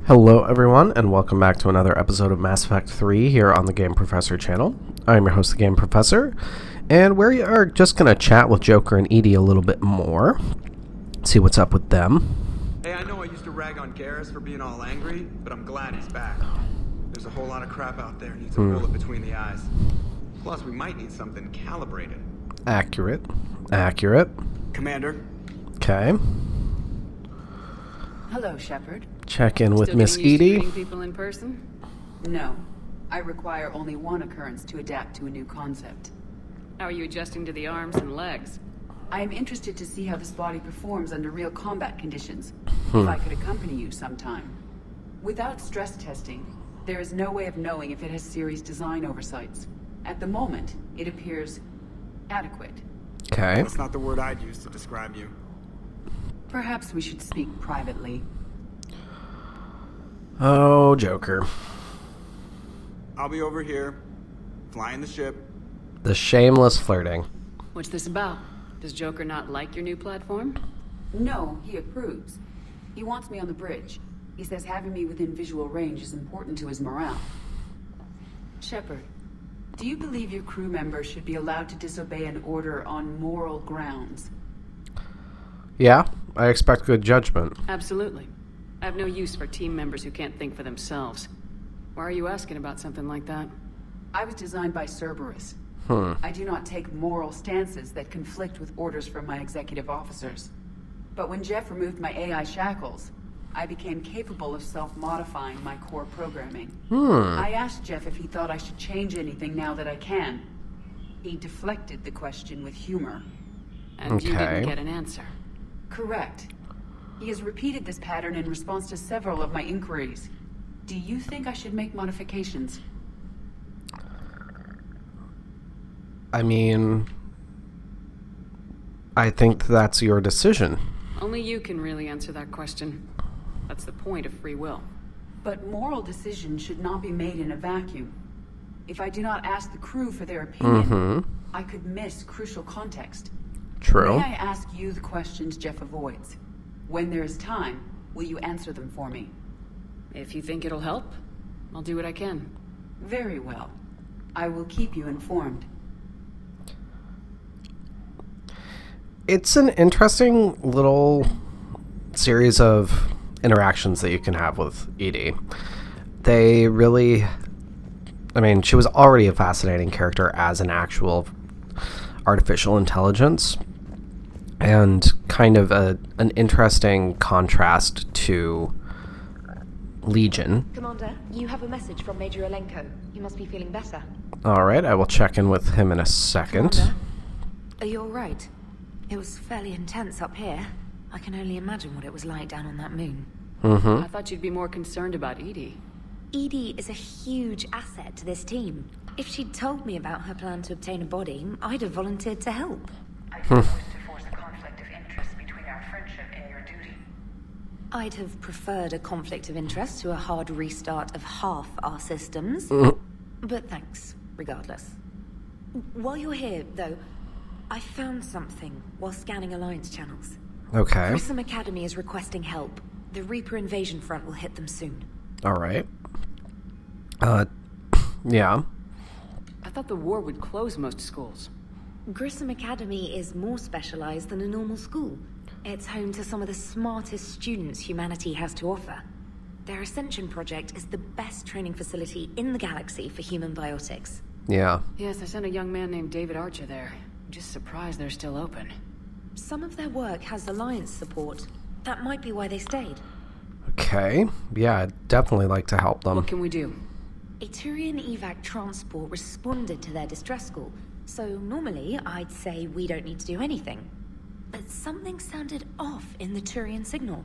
Hello everyone, and welcome back to another episode of Mass Effect 3 here on the Game Professor channel. I'm your host, the Game Professor, and we are just going to chat with Joker and Edie a little bit more, see what's up with them. Hey, I know I used to rag on Garrus for being all angry, but I'm glad he's back. There's a whole lot of crap out there needs a bullet between the eyes. Plus, we might need something calibrated. Accurate. Commander. Okay. Hello, Shepard. Check in with Still Miss getting used to Edie. meeting people in person? No. I require only one occurrence to adapt to a new concept. How are you adjusting to the arms and legs? I am interested to see how this body performs under real combat conditions. If I could accompany you sometime. Without stress testing, there is no way of knowing if it has serious design oversights. At the moment, it appears adequate. Okay. That's not the word I'd use to describe you. Perhaps we should speak privately. Oh, Joker. I'll be over here, flying the ship. The shameless flirting. What's this about? Does Joker not like your new platform? No, he approves. He wants me on the bridge. He says having me within visual range is important to his morale. Shepard, do you believe your crew members should be allowed to disobey an order on moral grounds? Yeah, I expect good judgment. Absolutely. I have no use for team members who can't think for themselves. Why are you asking about something like that? I was designed by Cerberus. I do not take moral stances that conflict with orders from my executive officers. But when Jeff removed my AI shackles, I became capable of self-modifying my core programming. I asked Jeff if he thought I should change anything now that I can. He deflected the question with humor. And you Okay. didn't get an answer. Correct. He has repeated this pattern in response to several of my inquiries. Do you think I should make modifications? I mean, I think that's your decision. Only you can really answer that question. That's the point of free will. But moral decisions should not be made in a vacuum. If I do not ask the crew for their opinion, I could miss crucial context. True. May I ask you the questions Jeff avoids? When there is time, will you answer them for me? If you think it'll help, I'll do what I can. Very well. I will keep you informed. It's an interesting little series of interactions that you can have with Edie. They really... I mean, she was already a fascinating character as an actual artificial intelligence, and kind of an interesting contrast to Legion. Commander, you have a message from Major Elenco. You must be feeling better. Alright, I will check in with him in a second. Commander, are you alright? It was fairly intense up here. I can only imagine what it was like down on that moon. I thought you'd be more concerned about Edie. Edie is a huge asset to this team. If she'd told me about her plan to obtain a body, I'd have volunteered to help. I didn't wish to force a conflict of interest between our friendship and your duty. I'd have preferred a conflict of interest to a hard restart of half our systems. But thanks, regardless. While you're here, though, I found something while scanning Alliance channels. Okay. Grissom Academy is requesting help. The Reaper invasion front will hit them soon. Alright. Yeah. I thought the war would close most schools. Grissom Academy is more specialized than a normal school. It's home to some of the smartest students humanity has to offer. Their Ascension project is the best training facility in the galaxy for human biotics. Yeah. Yes, I sent a young man named David Archer there. I'm just surprised they're still open. Some of their work has Alliance support. That might be why they stayed. Okay. Yeah, I'd definitely like to help them. What can we do? A Turian evac transport responded to their distress call, so normally I'd say we don't need to do anything. But something sounded off in the Turian signal.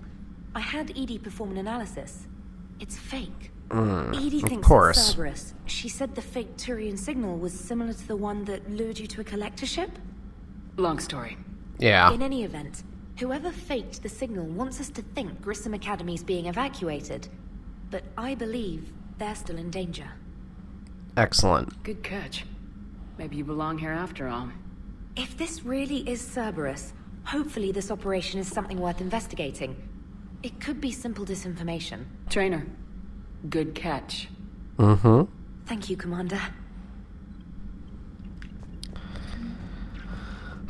I had Edie perform an analysis. It's fake. Edie thinks it's Cerberus. She said the fake Turian signal was similar to the one that lured you to a collector ship? Long story. Yeah. In any event, whoever faked the signal wants us to think Grissom Academy's being evacuated. But I believe they're still in danger. Excellent. Good catch. Maybe you belong here after all. If this really is Cerberus, hopefully this operation is something worth investigating. It could be simple disinformation. Trainer, good catch. Mm-hmm. Thank you, Commander.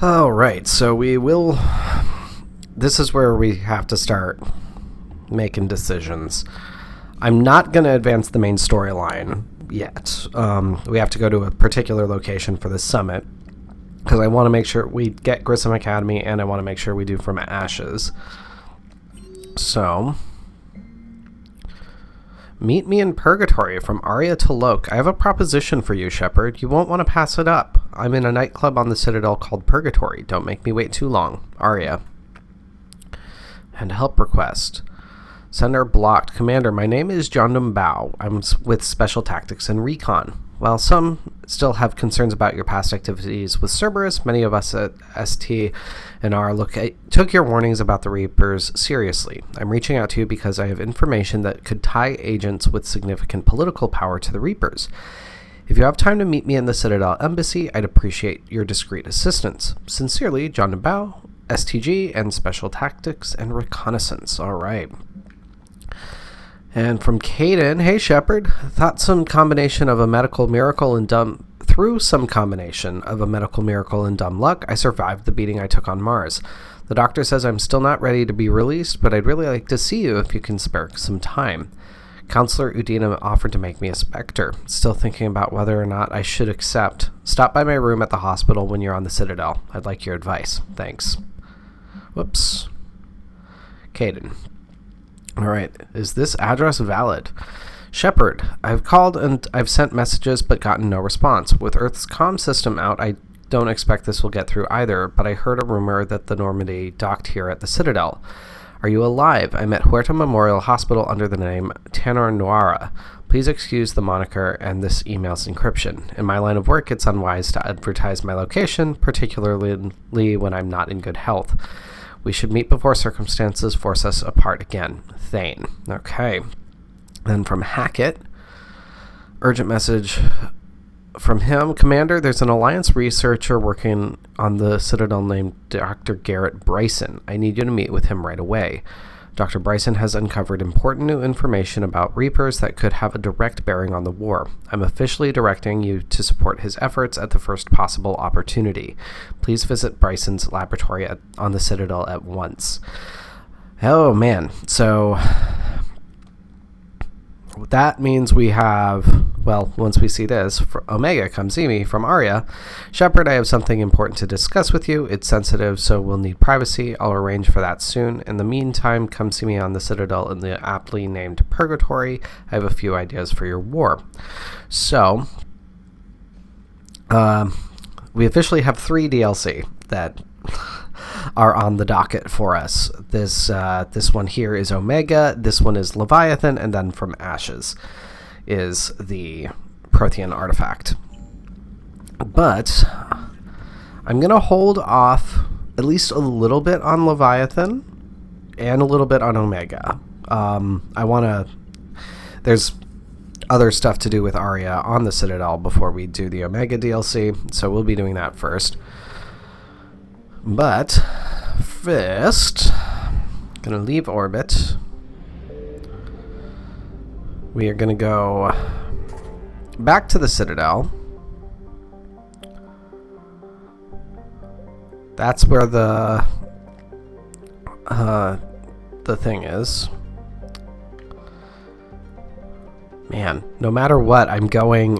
All right, so we will... This is where we have to start making decisions. I'm not going to advance the main storyline yet. We have to go to a particular location for the summit, because I want to make sure we get Grissom Academy, and I want to make sure we do From Ashes. So... Meet me in Purgatory, from Arya to Loke. I have a proposition for you, Shepard. You won't want to pass it up. I'm in a nightclub on the Citadel called Purgatory. Don't make me wait too long. Arya. And help request. Sender blocked. Commander, my name is John Bao. I'm with Special Tactics and Recon. While some still have concerns about your past activities with Cerberus, many of us at ST and R took your warnings about the Reapers seriously. I'm reaching out to you because I have information that could tie agents with significant political power to the Reapers. If you have time to meet me in the Citadel Embassy, I'd appreciate your discreet assistance. Sincerely, John Bao, STG, and Special Tactics and Reconnaissance. All right. And from Kaiden, hey Shepard, through some combination of a medical miracle and dumb luck, I survived the beating I took on Mars. The doctor says I'm still not ready to be released, but I'd really like to see you if you can spare some time. Counselor Udina offered to make me a Spectre. Still thinking about whether or not I should accept. Stop by my room at the hospital when you're on the Citadel. I'd like your advice. Thanks. Whoops. Kaiden. Alright, is this address valid? Shepard, I've called and I've sent messages but gotten no response. With Earth's comm system out, I don't expect this will get through either, but I heard a rumor that the Normandy docked here at the Citadel. Are you alive? I'm at Huerta Memorial Hospital under the name Tanor Noara. Please excuse the moniker and this email's encryption. In my line of work, it's unwise to advertise my location, particularly when I'm not in good health. We should meet before circumstances force us apart again. Thane. Okay. Then from Hackett, urgent message from him. Commander, there's an Alliance researcher working on the Citadel named Dr. Garrett Bryson. I need you to meet with him right away. Dr. Bryson has uncovered important new information about Reapers that could have a direct bearing on the war. I'm officially directing you to support his efforts at the first possible opportunity. Please visit Bryson's laboratory on the Citadel at once. Oh, man. So that means we have, well, once we see this, Omega, come see me, from Arya. Shepard, I have something important to discuss with you. It's sensitive, so we'll need privacy. I'll arrange for that soon. In the meantime, come see me on the Citadel in the aptly named Purgatory. I have a few ideas for your war. So, we officially have 3 DLC that are on the docket for us. This one here is Omega, this one is Leviathan, and then From Ashes is the Prothean artifact. But I'm going to hold off at least a little bit on Leviathan and a little bit on Omega. There's other stuff to do with Arya on the Citadel before we do the Omega DLC, so we'll be doing that first. But first, gonna leave orbit. We are gonna go back to the Citadel. That's where the thing is. Man, no matter what, I'm going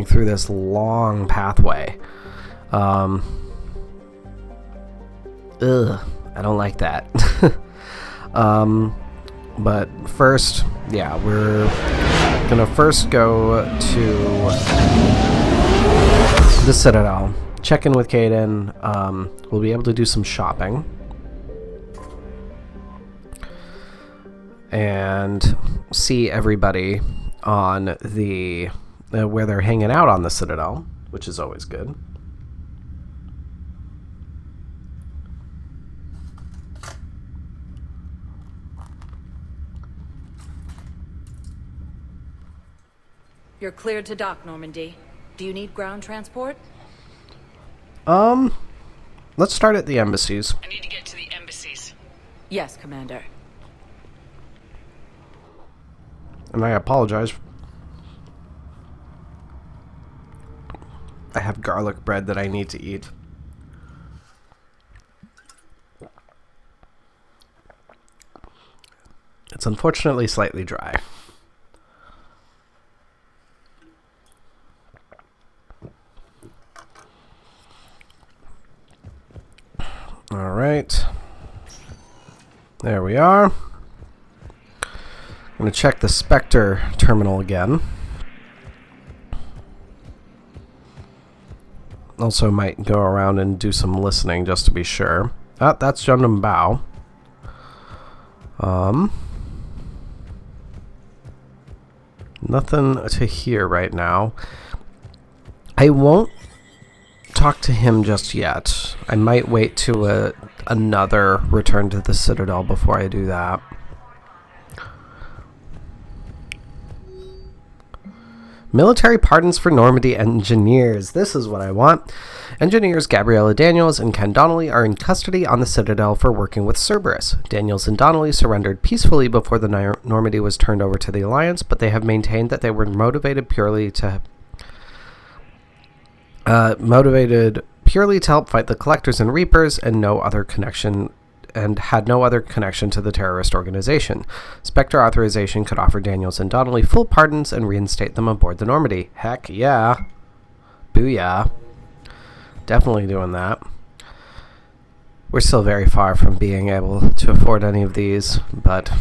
through this long pathway. I don't like that. But first, yeah, we're gonna first go to the Citadel, check in with Kaiden. We'll be able to do some shopping and see everybody on the where they're hanging out on the Citadel, which is always good. You're cleared to dock, Normandy. Do you need ground transport? Let's start at the embassies. I need to get to the embassies. Yes, Commander. And I apologize. I have garlic bread that I need to eat. It's unfortunately slightly dry. All right. There we are. I'm going to check the Spectre terminal again. Also might go around and do some listening just to be sure. Ah, that's Jundum Bao. Nothing to hear right now. I won't talk to him just yet. I might wait to another return to the Citadel before I do that. Military pardons for Normandy engineers. This is what I want. Engineers Gabriella Daniels and Ken Donnelly are in custody on the Citadel for working with Cerberus. Daniels and Donnelly surrendered peacefully before the Normandy was turned over to the Alliance, but they have maintained that they were motivated purely to help fight the Collectors and Reapers and had no other connection to the terrorist organization. Spectre authorization could offer Daniels and Donnelly full pardons and reinstate them aboard the Normandy. Heck yeah. Booyah. Definitely doing that. We're still very far from being able to afford any of these, but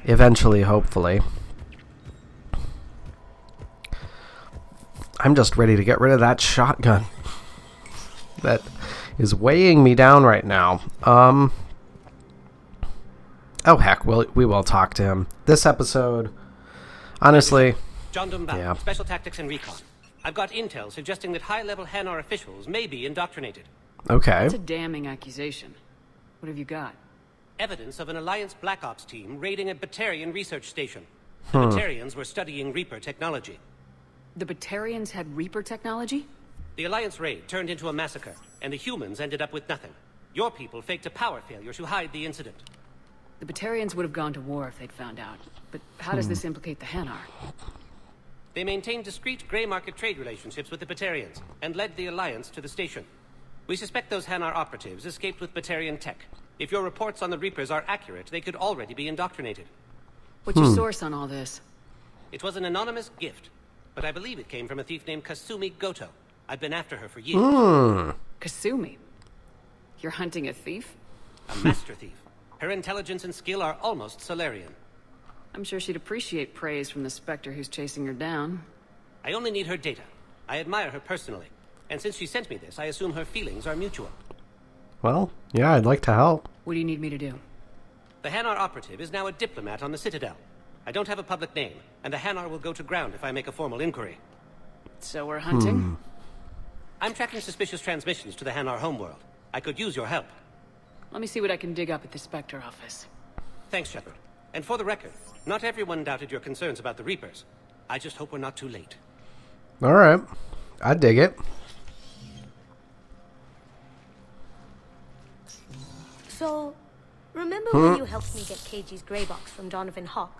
eventually, hopefully. I'm just ready to get rid of that shotgun. That is weighing me down right now. Oh heck, we will talk to him. This episode, honestly, John Dumbau, yeah. Special Tactics and Recon. I've got intel suggesting that high-level Hanar officials may be indoctrinated. Okay. That's a damning accusation. What have you got? Evidence of an Alliance Black Ops team raiding a Batarian research station. The Batarians were studying Reaper technology. The Batarians had Reaper technology? The Alliance raid turned into a massacre, and the humans ended up with nothing. Your people faked a power failure to hide the incident. The Batarians would have gone to war if they'd found out. But how does this implicate the Hanar? They maintained discreet gray market trade relationships with the Batarians, and led the Alliance to the station. We suspect those Hanar operatives escaped with Batarian tech. If your reports on the Reapers are accurate, they could already be indoctrinated. What's your source on all this? It was an anonymous gift, but I believe it came from a thief named Kasumi Goto. I've been after her for years. Kasumi? You're hunting a thief? A master thief. Her intelligence and skill are almost Solarian. I'm sure she'd appreciate praise from the Spectre who's chasing her down. I only need her data. I admire her personally. And since she sent me this, I assume her feelings are mutual. Well, yeah, I'd like to help. What do you need me to do? The Hanar operative is now a diplomat on the Citadel. I don't have a public name, and the Hanar will go to ground if I make a formal inquiry. So we're hunting? I'm tracking suspicious transmissions to the Hanar homeworld. I could use your help. Let me see what I can dig up at the Spectre office. Thanks, Shepard. And for the record, not everyone doubted your concerns about the Reapers. I just hope we're not too late. Alright. I dig it. So, remember when you helped me get KG's grey box from Donovan Hawk?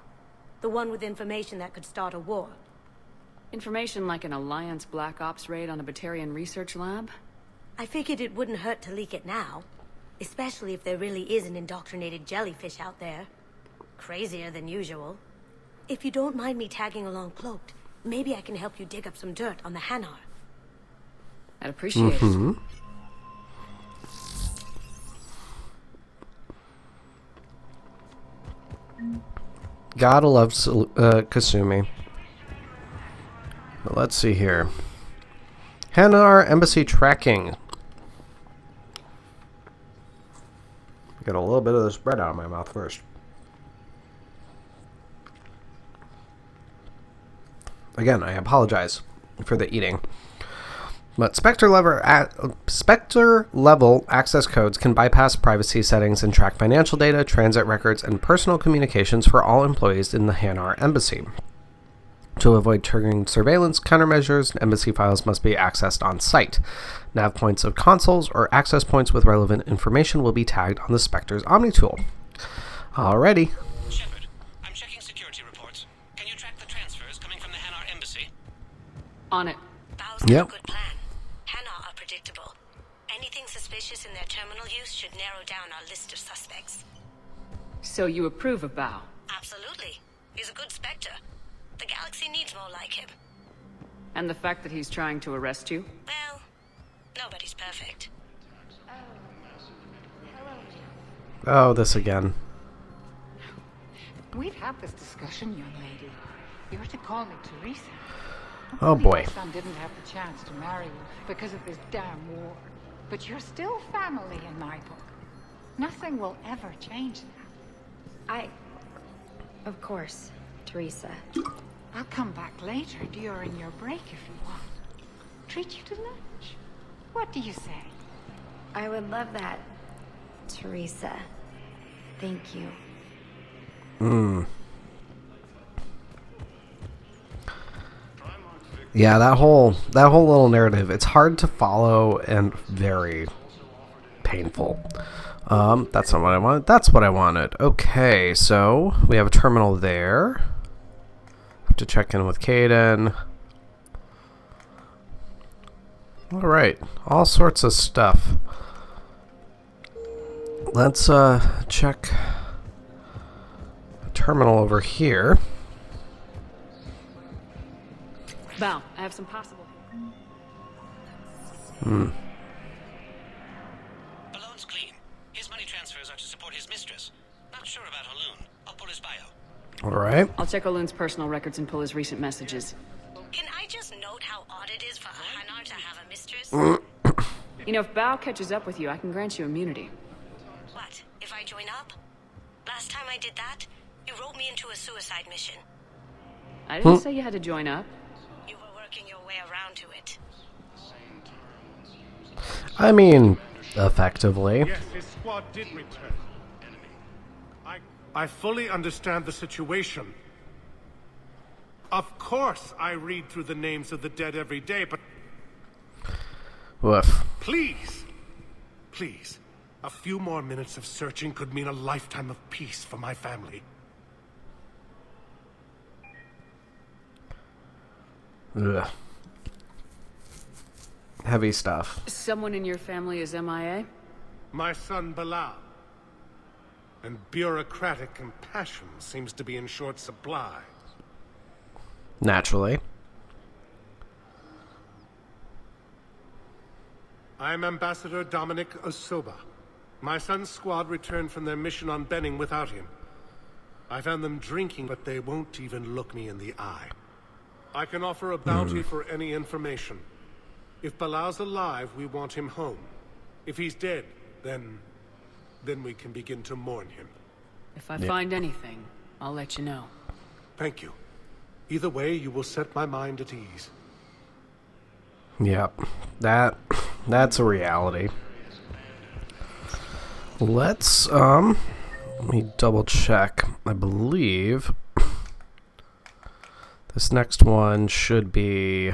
The one with information that could start a war? Information like an Alliance Black Ops raid on a Batarian research lab? I figured it wouldn't hurt to leak it now. Especially if there really is an indoctrinated jellyfish out there. Crazier than usual. If you don't mind me tagging along cloaked, maybe I can help you dig up some dirt on the Hanar. I'd appreciate it. Gotta love Kasumi. But let's see here. Hanar Embassy tracking. Get a little bit of this bread out of my mouth first. Again, I apologize for the eating. But Spectre level access codes can bypass privacy settings and track financial data, transit records, and personal communications for all employees in the Hanar Embassy. To avoid triggering surveillance countermeasures, embassy files must be accessed on site. Nav points of consoles or access points with relevant information will be tagged on the Spectre's Omni tool. Alrighty. Shepard, I'm checking security reports On it. Bao's got a good plan. Hanar are predictable. Anything suspicious in their terminal use should narrow down our list of suspects. So you approve of Bao? Absolutely. He's a good Spectre. The galaxy needs more like him. And the fact that he's trying to arrest you? Well, nobody's perfect. Oh, this again. We've had this discussion, young lady. You're to call me Teresa. Oh boy. My son didn't have the chance to marry you because of this damn war. But you're still family in my book. Nothing will ever change that. Of course, Teresa. I'll come back later during your break if you want. Treat you to lunch. What do you say? I would love that, Teresa. Thank you. Yeah, that whole little narrative, it's hard to follow and very painful. That's not what I wanted. That's what I wanted. Okay, so we have a terminal there. Have to check in with Kaiden. Alright, all sorts of stuff. Let's check a terminal over here. Bao, I have some possible. Balloon's clean. His money transfers are to support his mistress. Not sure about Haloon. I'll pull his bio. Alright. I'll check Aloon's personal records and pull his recent messages. Can I just note how odd it is for a Hanar to have a mistress? You know, if Bao catches up with you, I can grant you immunity. What, if I join up? Last time I did that, you wrote me into a suicide mission. I didn't say you had to join up. You were working your way around to it. I mean, effectively. Yes, his squad did return. I fully understand the situation. Of course I read through the names of the dead every day, but... Woof. Please, a few more minutes of searching could mean a lifetime of peace for my family. Ugh. Heavy stuff. Someone in your family is MIA? My son Bilal. And bureaucratic compassion seems to be in short supply. Naturally. I'm Ambassador Dominic Osoba. My son's squad returned from their mission on Benning without him. I found them drinking, but they won't even look me in the eye. I can offer a bounty for any information. If Bilal's alive, we want him home. If he's dead, then we can begin to mourn him. If I find anything, I'll let you know. Thank you. Either way, you will set my mind at ease. Yep. That's a reality. Let's let me double check. I believe this next one should be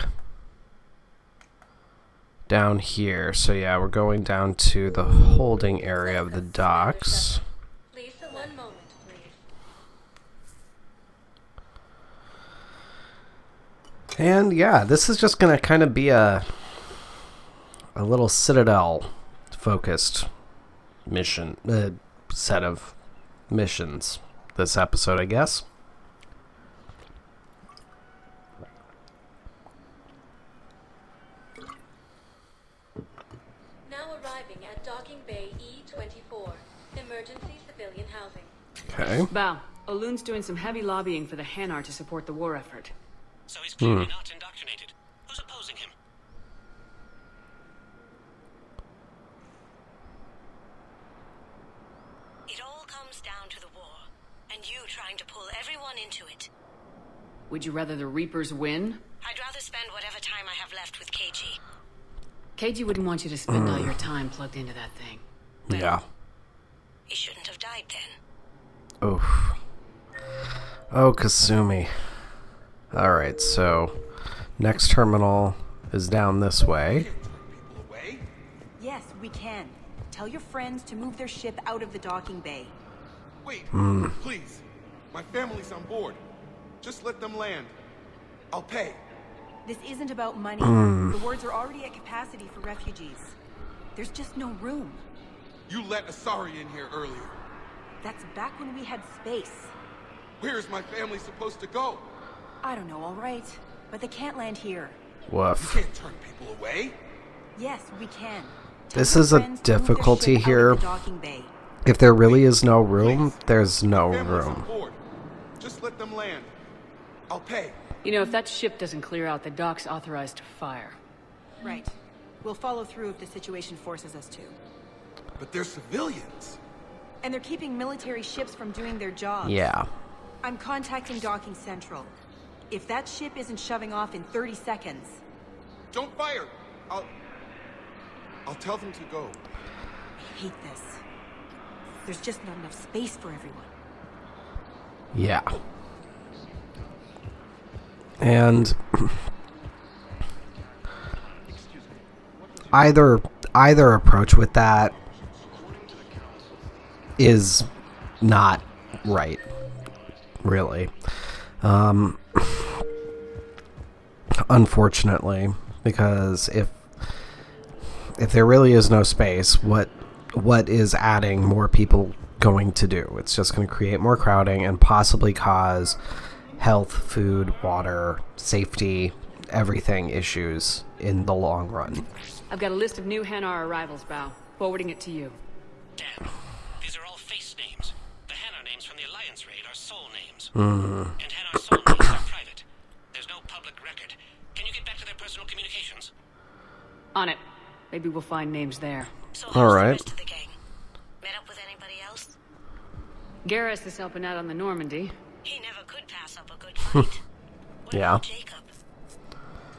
down here. So yeah, we're going down to the holding area of the docks. Please, for one moment, please. And yeah, this is just gonna kind of be a little Citadel focused mission, set of missions this episode, I guess. Now arriving at Docking Bay E-24, emergency civilian housing. Okay. Bao, Aloon's doing some heavy lobbying for the Hanar to support the war effort. So he's clearly not indoctrinated. Who's opposing him? It all comes down to the war, and you trying to pull everyone into it. Would you rather the Reapers win? I'd rather spend whatever time I have left with KG. KG wouldn't want you to spend all your time plugged into that thing. Yeah. He shouldn't have died then. Oof. Oh, Kasumi. Alright, so next terminal is down this way. Yes, we can. Tell your friends to move their ship out of the docking bay. Wait, please. My family's on board. Just let them land. I'll pay. This isn't about money. The wards are already at capacity for refugees. There's just no room. You let Asari in here earlier. That's back when we had space. Where is my family supposed to go? I don't know, all right. But they can't land here. Woof. You can't turn people away. Yes, we can. This is a difficulty here. If there really is no room, there's no room. Just let them land. I'll pay. You know, if that ship doesn't clear out, the dock's authorized to fire. Right. We'll follow through if the situation forces us to. But they're civilians. And they're keeping military ships from doing their jobs. Yeah. I'm contacting Docking Central. If that ship isn't shoving off in 30 seconds... Don't fire! I'll tell them to go. I hate this. There's just not enough space for everyone. Yeah. And either approach with that is not right, really. Unfortunately, because if there really is no space, what is adding more people going to do? It's just going to create more crowding and possibly cause health, food, water, safety, everything issues in the long run. I've got a list of new Hanar arrivals, Bao. Forwarding it to you. Damn. These are all face names. The Hanar names from the Alliance raid are soul names. Mm-hmm. And Hanar soul names are private. There's no public record. Can you get back to their personal communications? On it. Maybe we'll find names there. So all right. The rest of the gang? Met up with anybody else? Garrus is helping out on the Normandy. He never could pass up a good fight. What Yeah. about Jacob?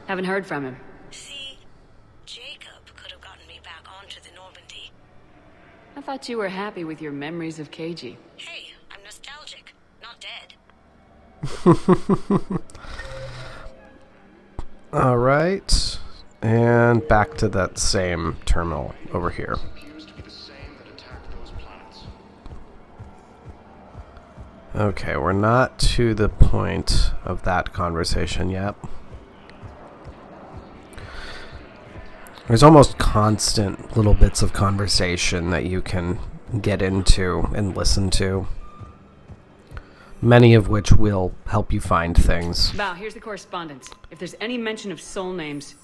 Haven't heard from him. See, Jacob could have gotten me back onto the Normandy. I thought you were happy with your memories of KG. Hey, I'm nostalgic, not dead. All right. And back to that same terminal over here. Okay, we're not to the point of that conversation yet. There's almost constant little bits of conversation that you can get into and listen to. Many of which will help you find things. Bao, here's the correspondence. If there's any mention of soul names...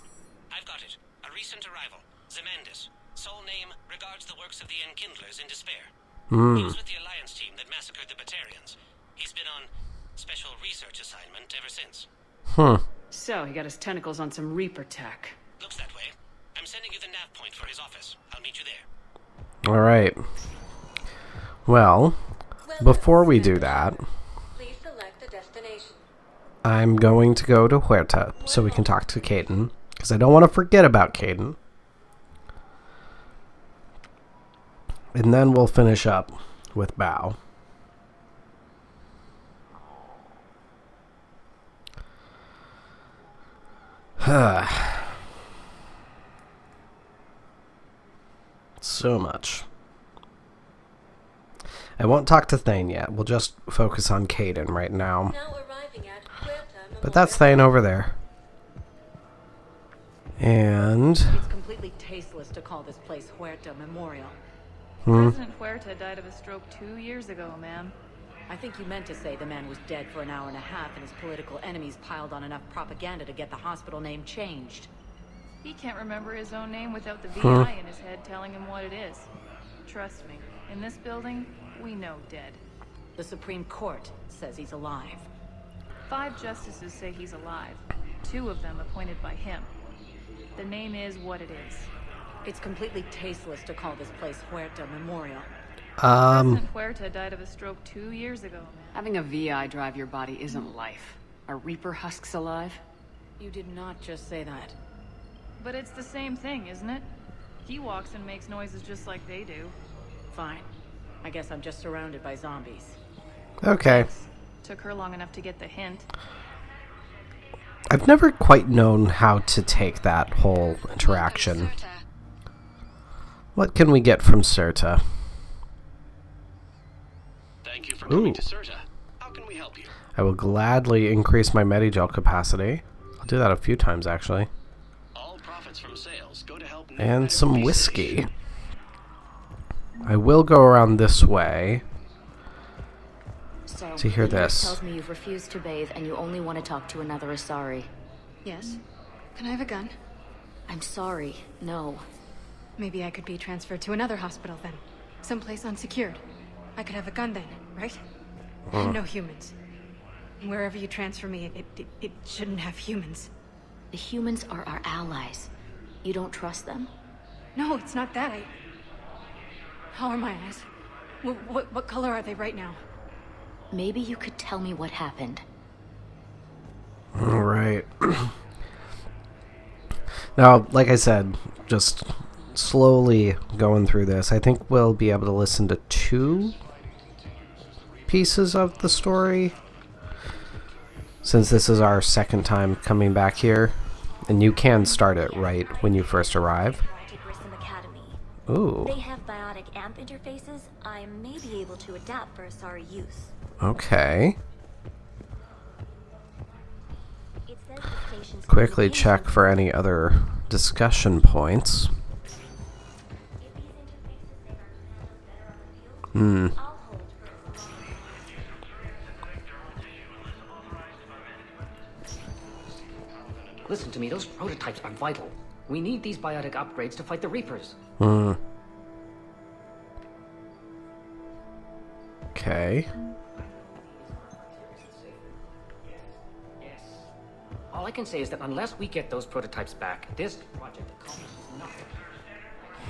I've got it. A recent arrival. Zemandis. Soul name regards the works of the Enkindlers in despair. He was with the Alliance team that massacred the Batarians. He's been on special research assignment ever since. So, he got his tentacles on some Reaper tech. Looks that way. I'm sending you the nav point for his office. I'll meet you there. Alright. Well, before we do that, Please select a destination. I'm going to go to Huerta so we can talk to Kaiden, because I don't want to forget about Kaiden. And then we'll finish up with Bao. So much. I won't talk to Thane yet. We'll just focus on Kaiden right now. Now arriving at Huerta But that's Thane over there. And... It's completely tasteless to call this place Huerta Memorial. President Huerta died of a stroke 2 years ago, ma'am. I think you meant to say the man was dead for an hour and a half and his political enemies piled on enough propaganda to get the hospital name changed. He can't remember his own name without the VI in his head telling him what it is. Trust me, in this building, we know dead. The Supreme Court says he's alive. 5 justices say he's alive. 2 of them appointed by him. The name is what it is. It's completely tasteless to call this place Huerta Memorial. President Huerta died of a stroke 2 years ago, ma'am. Having a VI drive your body isn't life. Are Reaper husks alive? You did not just say that. But it's the same thing, isn't it? He walks and makes noises just like they do. Fine. I guess I'm just surrounded by zombies. Okay. Took her long enough to get the hint. I've never quite known how to take that whole interaction. What can we get from Serta? Thank you for coming to Serta. How can we help you? I will gladly increase my Medigel capacity. I'll do that a few times, actually. All profits from sales go to help And some whiskey. I will go around this way. So, to hear the nurse this. tells me you've refused to bathe and you only want to talk to another Asari. Yes. Can I have a gun? I'm sorry, no. Maybe I could be transferred to another hospital then. Someplace unsecured. I could have a gun then, right? And no humans. Wherever you transfer me, it shouldn't have humans. The humans are our allies. You don't trust them? No, it's not that. How are my eyes? What color are they right now? Maybe you could tell me what happened. All right. Now, like I said, just slowly going through this, I think we'll be able to listen to 2 pieces of the story, since this is our second time coming back here, and you can start it right when you first arrive. Ooh. They have biotic amp interfaces. I may be able to adapt for Asari use. Okay. Quickly check for any other discussion points. Listen to me, those prototypes are vital. We need these biotic upgrades to fight the Reapers. Okay. All I can say is that unless we get those prototypes back, this project accomplishes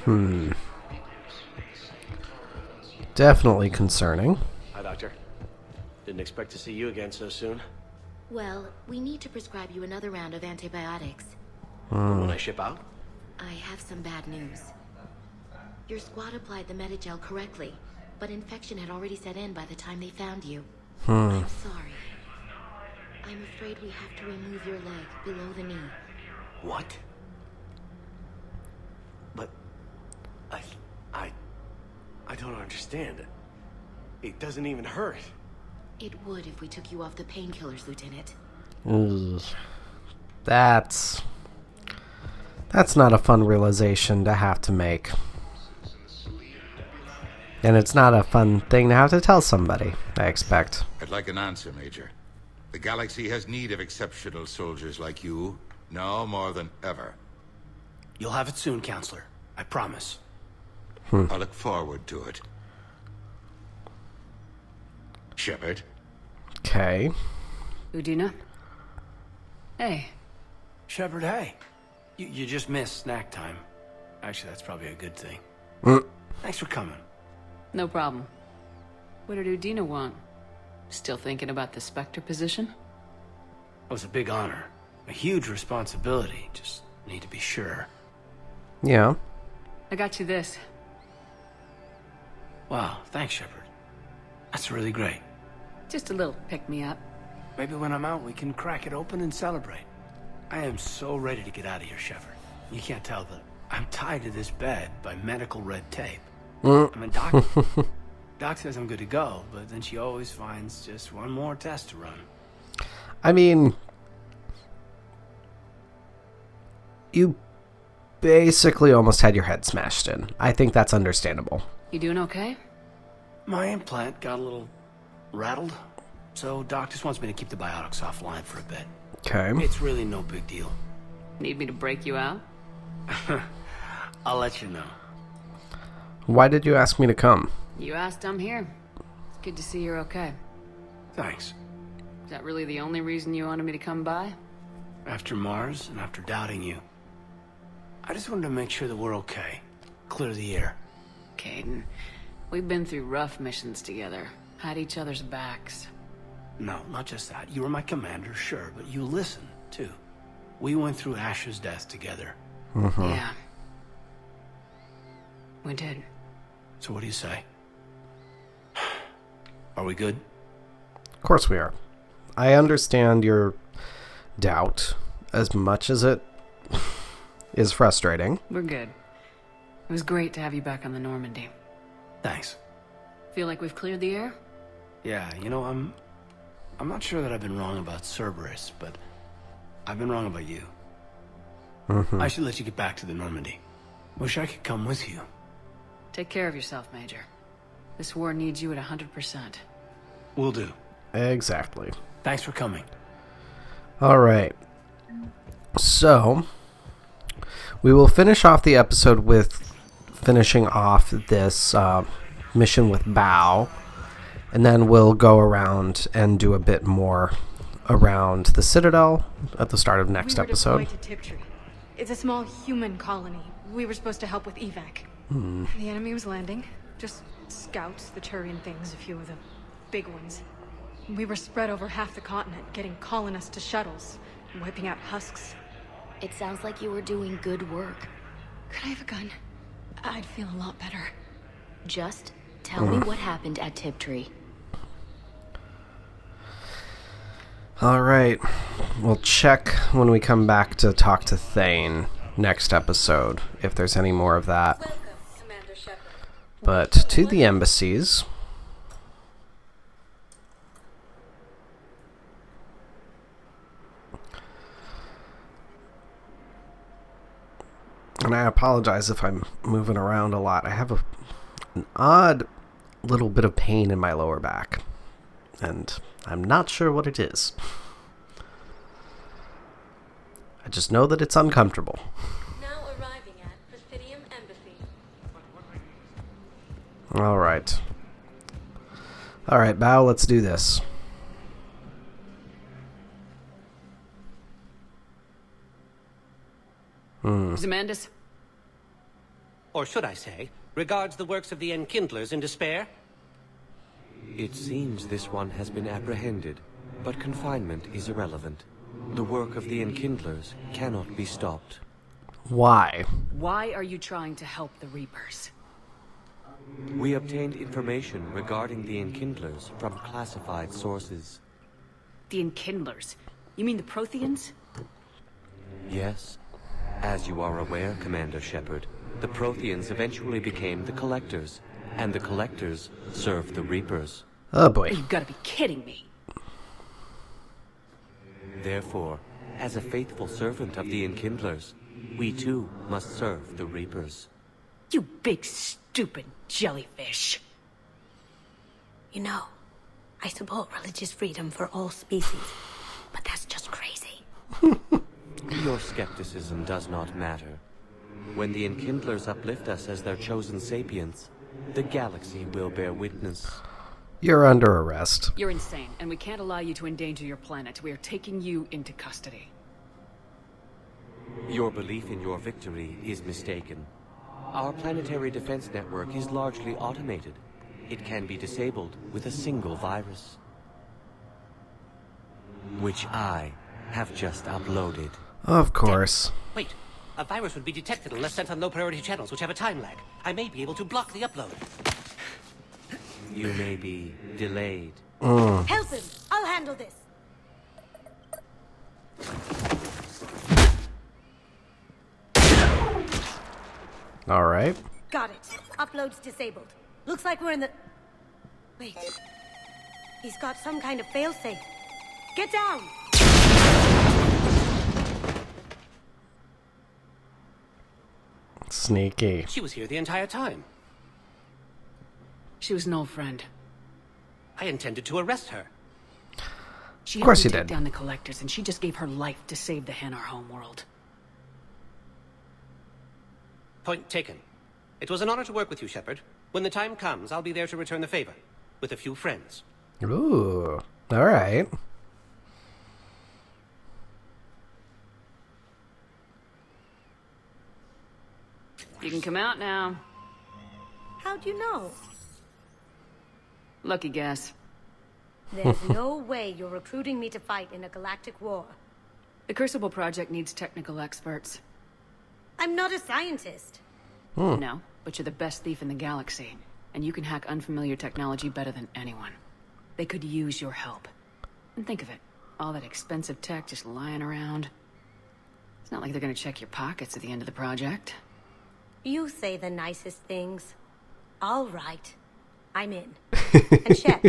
nothing. Definitely concerning. Hi, Doctor. Didn't expect to see you again so soon. Well, we need to prescribe you another round of antibiotics. When I ship out? I have some bad news. Your squad applied the Metagel correctly, but infection had already set in by the time they found you. I'm sorry. I'm afraid we have to remove your leg below the knee. What? But I don't understand. It doesn't even hurt. It would if we took you off the painkillers, Lieutenant. That's not a fun realization to have to make. And it's not a fun thing to have to tell somebody, I expect. I'd like an answer, Major. The galaxy has need of exceptional soldiers like you, now more than ever. You'll have it soon, Counselor. I promise. I look forward to it. Shepard. Okay. Udina? Hey. Shepard, hey. You just missed snack time. Actually, that's probably a good thing. Thanks for coming. No problem. What did Udina want? Still thinking about the Spectre position? It was a big honor. A huge responsibility. Just need to be sure. Yeah. I got you this. Wow, thanks, Shepard. That's really great. Just a little pick-me-up. Maybe when I'm out, we can crack it open and celebrate. I am so ready to get out of here, Shepard. You can't tell, but I'm tied to this bed by medical red tape. I'm a doctor. Doc says I'm good to go, but then she always finds just one more test to run. I mean, you basically almost had your head smashed in. I think that's understandable. You doing okay? My implant got a little rattled, so Doc just wants me to keep the biotics offline for a bit. Okay. It's really no big deal. Need me to break you out? I'll let you know. Why did you ask me to come? You asked, I'm here. It's good to see you're okay. Thanks. Is that really the only reason you wanted me to come by? After Mars and after doubting you, I just wanted to make sure that we're okay. Clear the air. Kaiden, we've been through rough missions together. Had each other's backs. No, not just that. You were my commander, sure, but you listened, too. We went through Ash's death together. Yeah. We did. So what do you say? Are we good? Of course we are. I understand your doubt as much as it is frustrating. We're good. It was great to have you back on the Normandy. Thanks. Feel like we've cleared the air? Yeah, you know, I'm not sure that I've been wrong about Cerberus, but I've been wrong about you. Mm-hmm. I should let you get back to the Normandy. Wish I could come with you. Take care of yourself, Major. This war needs you at 100%. Will do. Exactly. Thanks for coming. All right. So, we will finish off the episode with finishing off this mission with Bao, and then we'll go around and do a bit more around the Citadel at the start of next episode. We were deployed to Tiptree. It's a small human colony. We were supposed to help with evac. The enemy was landing. Just scouts, the Turian things, a few of the big ones. We were spread over half the continent, getting colonists to shuttles, wiping out husks. It sounds like you were doing good work. Could I have a gun? I'd feel a lot better. Just tell me what happened at Tiptree. All right. We'll check when we come back to talk to Thane next episode, if there's any more of that. Welcome, Commander Shepard. But to the embassies. And I apologize if I'm moving around a lot. I have an odd little bit of pain in my lower back. And I'm not sure what it is. I just know that it's uncomfortable. Now arriving at Presidium Embassy. Alright. Alright, Bao, let's do this. Zemandis? Or should I say, regards the works of the Enkindlers in despair? It seems this one has been apprehended, but confinement is irrelevant. The work of the Enkindlers cannot be stopped. Why? Why are you trying to help the Reapers? We obtained information regarding the Enkindlers from classified sources. The Enkindlers? You mean the Protheans? Yes. As you are aware, Commander Shepard, the Protheans eventually became the Collectors, and the Collectors served the Reapers. Oh boy. You've got to be kidding me. Therefore, as a faithful servant of the Enkindlers, we too must serve the Reapers. You big stupid jellyfish. You know, I support religious freedom for all species, but that's just crazy. Your skepticism does not matter. When the Enkindlers uplift us as their chosen sapients, the galaxy will bear witness. You're under arrest. You're insane, and we can't allow you to endanger your planet. We are taking you into custody. Your belief in your victory is mistaken. Our planetary defense network is largely automated. It can be disabled with a single virus, which I have just uploaded. Of course. Wait, a virus would be detected unless sent on low-priority channels, which have a time lag. I may be able to block the upload. You may be delayed. Help him! I'll handle this! Alright. Got it. Upload's disabled. Looks like we're in the... Wait. He's got some kind of failsafe. Get down! Sneaky. She was here the entire time. She was an old friend. I intended to arrest her. She Of course helped you me take did. down the Collectors, and she just gave her life to save the Hanar homeworld. Point taken. It was an honor to work with you, Shepard. When the time comes, I'll be there to return the favor. With a few friends. Ooh. Alright. You can come out now. How'd you know? Lucky guess. There's no way you're recruiting me to fight in a galactic war. The Crucible Project needs technical experts. I'm not a scientist. No, but you're the best thief in the galaxy. And you can hack unfamiliar technology better than anyone. They could use your help. And think of it. All that expensive tech just lying around. It's not like they're gonna check your pockets at the end of the project. You say the nicest things. All right. I'm in. And Shep.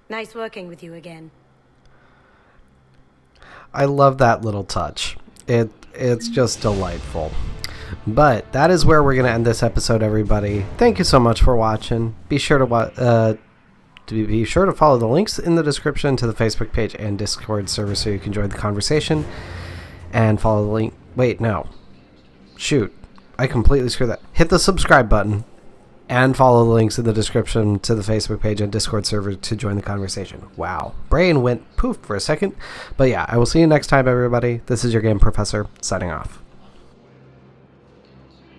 Nice working with you again. I love that little touch. It's just delightful. But that is where we're going to end this episode, everybody. Thank you so much for watching. Be sure to follow the links in the description to the Facebook page and Discord server so you can join the conversation. And follow the link. Wait, no. Shoot. I completely screwed that. Hit the subscribe button and follow the links in the description to the Facebook page and Discord server to join the conversation. Wow. Brain went poof for a second. But yeah, I will see you next time, everybody. This is your game professor, signing off.